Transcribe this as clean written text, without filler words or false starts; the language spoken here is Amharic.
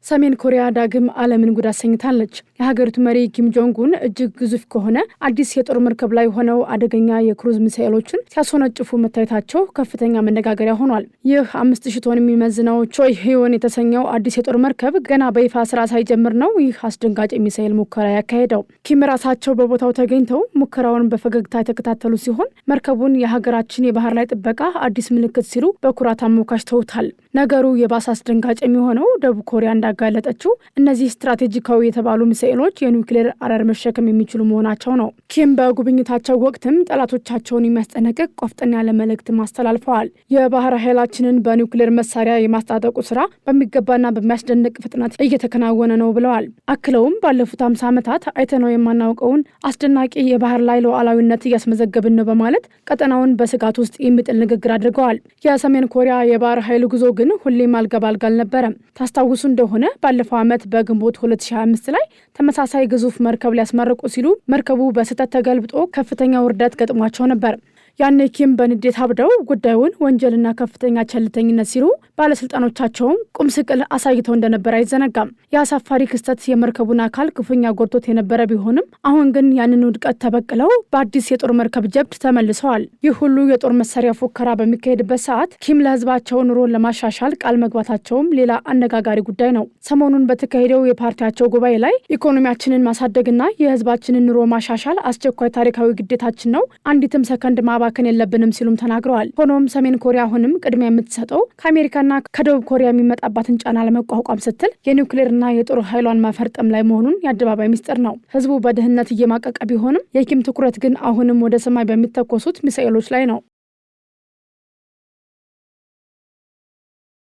ሰሜን ኮሪያ ዳግም ዓለምን ጉድ አሰኝታለች። የሀገሪቱ መሪ ኪም ጆንግ ኡን እጅግ ግዙፍ ከሆነ አዲስ የጦር መርከብ ላይ ሆነው አደገኛ የክሩዝ ሚሳኤሎችን ሲያስወነጭፉ መታየታቸው ከፍተኛ መነጋገሪያ ሆኗል። ይህ 5000 ቶን የሚመዝነው ቾይ ሂዮን የተሰኘው አዲስ የጦር መርከብ ገና በይፋ ስራ ሳይጀምር ነው ይህ አስደንጋጭ ሚሳኤል ሙከራ ያካሄደው። ኪም ራሳቸው በቦታው ተገኝተው ሙከራውን በፈገግታ የተከታተሉ ሲሆን መርከቡን የሀገራችን የባህር ላይ ጥበቃ አዲስ ምልክት ሲሉ በኩራት አሞካሽተውታል። ነገሩ የባሰ አስደንጋጭ የሚሆነው ደቡብ ኮሪያ እንዳጋለጠችው እነዚህ ስትራቴጂካዊ የተባሉ ሚሳኤሎች የኒውክሌር አረር መሸከም የሚችሉ መሆናቸው ነው። ኪም በጉብኝታቸው ወቅትም ጠላቶቻቸውን የሚያስጠነቅቅ ቆፍጠን ያለ መልእክት አስተላልፈዋል። የባህር ኃይላችንን በኒውክሌር መሳሪያ የማስታጠቁ ስራ በሚገባና በሚያስደንቅ ፍጥነት እየተከናወነ ነው ብለዋል። አክለውም ባለፉት 50 ዓመታት አይተነው የማናውቀውን አስደናቂ የባህር ላይ ሉዓላዊነት እያስመዘገብን ነው በማለት ቀጠናውን በስጋት ውስጥ የሚጥል ንግግር አድርገዋል። የሰሜን ኮሪያ የባህር ኃይል ጉዞ ግን ሁሌም አልጋ ባልጋ አልነበረም። ታስታውሱ እንደሆነ ባለፈው ዓመት በግንቦት 2025 ላይ ተመሳሳይ ግዙፍ መርከብ ሊያስመርቁ ሲሉ መርከቡ በስህተት ተገልብጦ ከፍተኛ ውርደት ገጥሟቸው ነበር። ያኔ ኪም በንዴት አብደው ጉዳዩን ወንጀልና ከፍተኛ ቸልተኝነት ሲሉ ባለስልጣኖቻቸውም ቁም ስቅል አሳይተው እንደነበር አይዘነጋም። የአሳፋሪ ክስተት የመርከቡን አካል ክፉኛ ጎድቶት የነበረ ቢሆንም አሁን ግን ያንን ውድቀት ተበቅለው በአዲስ የጦር መርከብ ጀብድ ተመልሰዋል። ይህ ሁሉ የጦር መሳሪያ ፉከራ በሚካሄድበት ሰዓት ኪም ለህዝባቸው ኑሮን ለማሻሻል ቃል መግባታቸውም ሌላ አነጋጋሪ ጉዳይ ነው። ሰሞኑን በተካሄደው የፓርቲያቸው ጉባኤ ላይ ኢኮኖሚያችንን ማሳደግና የህዝባችንን ኑሮ ማሻሻል አስቸኳይ ታሪካዊ ግዴታችን ነው፣ አንዲትም ሰከንድ ማባከን የለብንም ሲሉም ተናግረዋል። ሆኖም ሰሜን ኮሪያ አሁንም ቅድሚያ የምትሰጠው ከአሜሪካና ከደቡብ ኮሪያ የሚመጣባትን ጫና ለመቋቋም ስትል የኒውክሌርና የጦር ኃይሏን ማፈርጠም ላይ መሆኑን የአደባባይ ሚስጥር ነው። ህዝቡ በድህነት እየማቀቀ ቢሆንም የኪም ትኩረት ግን አሁንም ወደ ሰማይ በሚተኮሱት ሚሳኤሎች ላይ ነው።